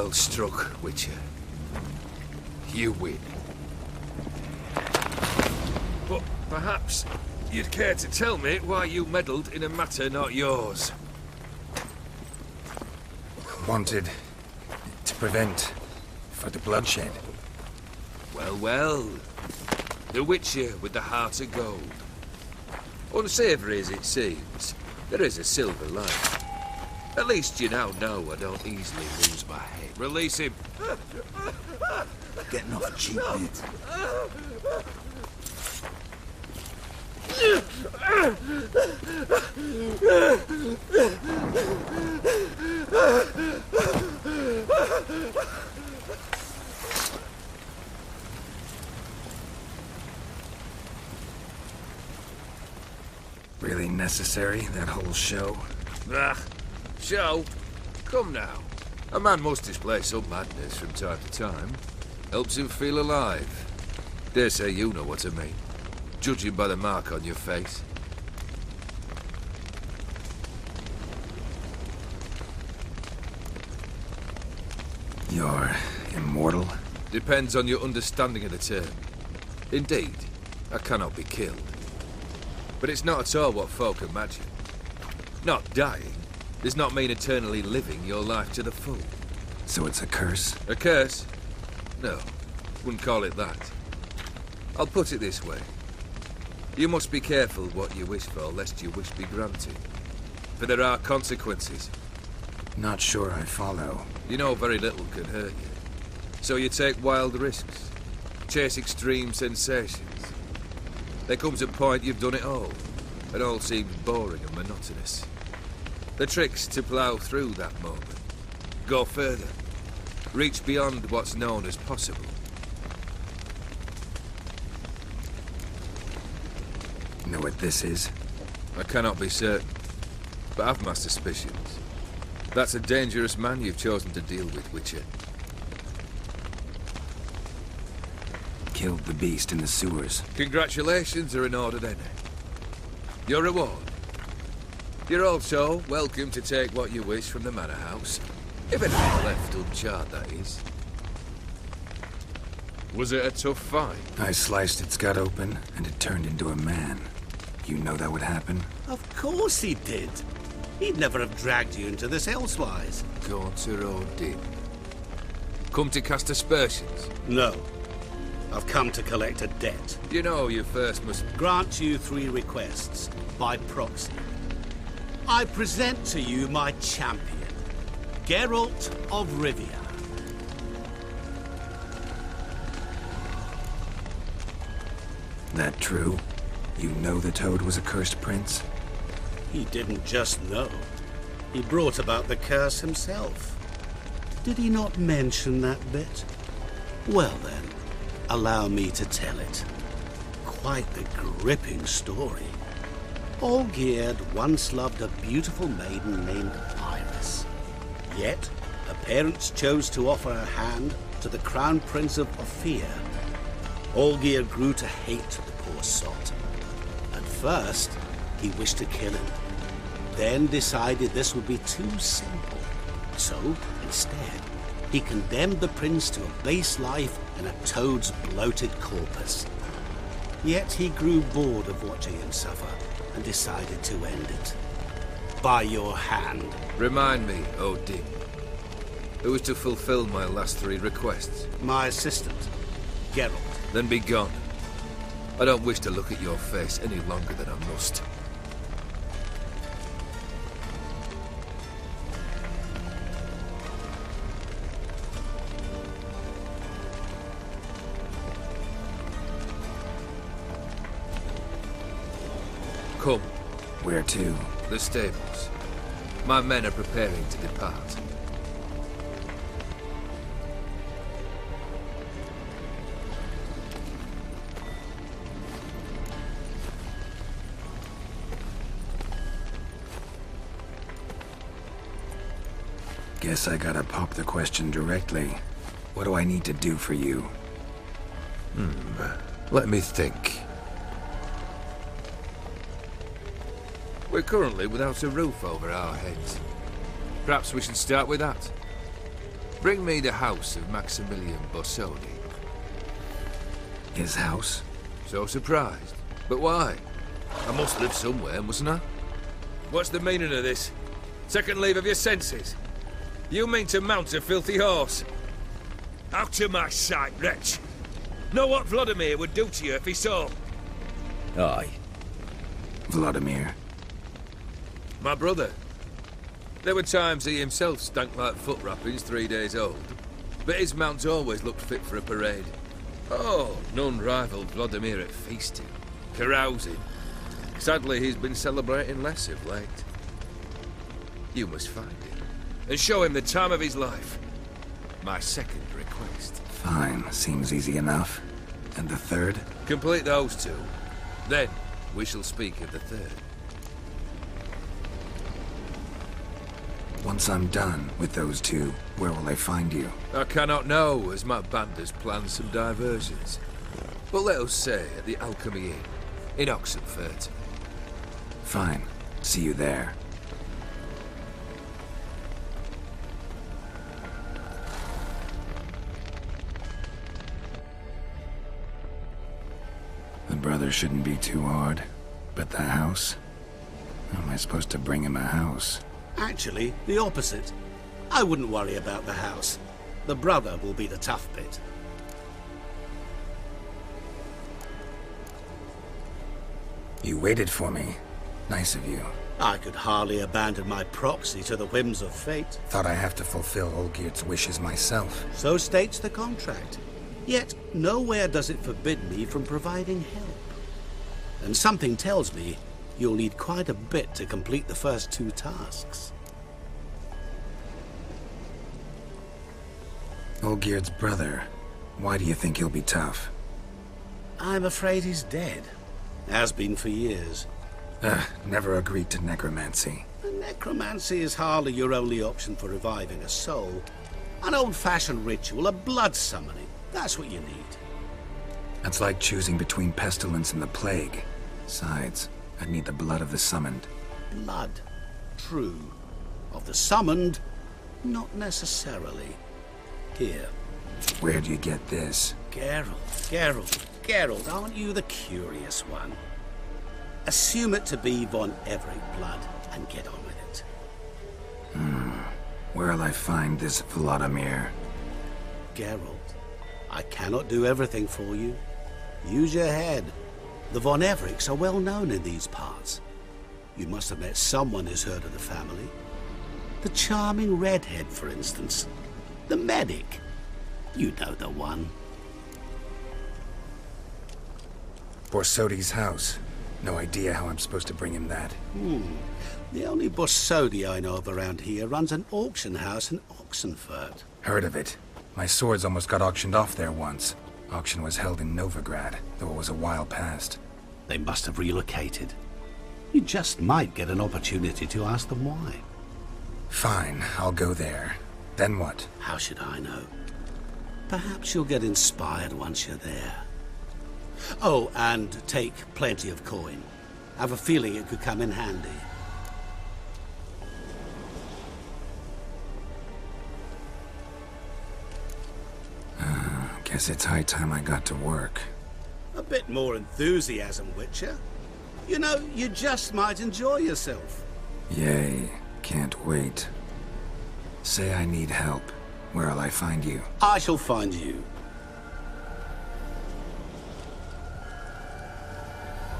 Well struck, Witcher. You win. But perhaps you'd care to tell me why you meddled in a matter not yours. Wanted to prevent further bloodshed. Well, well. The Witcher with the heart of gold. Unsavoury as it seems, there is a silver lining. At least you now know I don't easily lose my head. Release him. Getting off cheap, mate. Really necessary, that whole show? Ah, show? Come now. A man must display some madness from time to time. Helps him feel alive. Dare say you know what I mean. Judging by the mark on your face. You're immortal? Depends on your understanding of the term. Indeed, I cannot be killed. But it's not at all what folk imagine. Not dying does not mean eternally living your life to the full. So it's a curse? A curse? No, wouldn't call it that. I'll put it this way. You must be careful what you wish for, lest your wish be granted. For there are consequences. Not sure I follow. You know very little can hurt you. So you take wild risks. Chase extreme sensations. There comes a point you've done it all. It all seems boring and monotonous. The trick's to plough through that moment. Go further. Reach beyond what's known as possible. Know what this is? I cannot be certain, but I've my suspicions. That's a dangerous man you've chosen to deal with, Witcher. Killed the beast in the sewers. Congratulations are in order then. Your reward. You're also welcome to take what you wish from the manor house. If anything left uncharred, that is. Was it a tough fight? I sliced its gut open, and it turned into a man. You know that would happen? Of course he did. He'd never have dragged you into this elsewise. Gaunter Odin. Come to cast aspersions? No. I've come to collect a debt. You know you first must... Grant you 3 requests, by proxy. I present to you my champion, Geralt of Rivia. That true? You know the Toad was a cursed prince? He didn't just know. He brought about the curse himself. Did he not mention that bit? Well then, allow me to tell it. Quite the gripping story. Olgierd once loved a beautiful maiden named Iris. Yet, her parents chose to offer her hand to the Crown Prince of Ophir. Olgierd grew to hate the poor sot. At first, he wished to kill him. Then decided this would be too simple. So, instead, he condemned the prince to a base life in a toad's bloated corpus. Yet he grew bored of watching him suffer and decided to end it. By your hand. Remind me, Odin. Who is to fulfill my last 3 requests? My assistant, Geralt. Then be gone. I don't wish to look at your face any longer than I must. Come. Where to? The stables. My men are preparing to depart. Guess I gotta pop the question directly. What do I need to do for you? Let me think. We're currently without a roof over our heads. Perhaps we should start with that. Bring me the house of Maximilian Borsodi. His house? So surprised. But why? I must live somewhere, mustn't I? What's the meaning of this? Second leave of your senses? You mean to mount a filthy horse? Out of my sight, wretch! Know what Vladimir would do to you if he saw? Aye. Vladimir. My brother. There were times he himself stank like foot wrappings 3 days old. But his mount always looked fit for a parade. Oh, none rivaled Vladimir at feasting, carousing. Sadly, he's been celebrating less of late. You must find him, and show him the time of his life. My second request. Fine, seems easy enough. And the third? Complete those two. Then, we shall speak of the third. Once I'm done with those two, where will I find you? I cannot know, as my band has planned some diversions. But let us say at the Alchemy Inn, in Oxenfurt. Fine. See you there. The brother shouldn't be too hard. But the house? How am I supposed to bring him a house? Actually, the opposite. I wouldn't worry about the house. The brother will be the tough bit. You waited for me. Nice of you. I could hardly abandon my proxy to the whims of fate. Thought I have to fulfill Olgierd's wishes myself. So states the contract. Yet, nowhere does it forbid me from providing help. And something tells me you'll need quite a bit to complete the first two tasks. Olgierd's brother. Why do you think he'll be tough? I'm afraid he's dead. Has been for years. Never agreed to necromancy. Necromancy is hardly your only option for reviving a soul. An old-fashioned ritual, a blood summoning. That's what you need. That's like choosing between pestilence and the plague. Besides, I'd need the blood of the summoned. Blood. True. Of the summoned, not necessarily. Here. Where'd you get this? Geralt, aren't you the curious one? Assume it to be von Everett blood, and get on with it. Where'll I find this Vladimir? Geralt, I cannot do everything for you. Use your head. The von Evericks are well known in these parts. You must have met someone who's heard of the family. The charming redhead, for instance. The medic. You know the one. Borsodi's house. No idea how I'm supposed to bring him that. The only Borsodi I know of around here runs an auction house in Oxenfurt. Heard of it. My swords almost got auctioned off there once. Auction was held in Novigrad, though it was a while past. They must have relocated. You just might get an opportunity to ask them why. Fine, I'll go there. Then what? How should I know? Perhaps you'll get inspired once you're there. Oh, and take plenty of coin. I have a feeling it could come in handy. Guess it's high time I got to work. A bit more enthusiasm, Witcher. You know, you just might enjoy yourself. Yay, can't wait. Say I need help. Where'll I find you? I shall find you.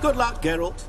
Good luck, Geralt.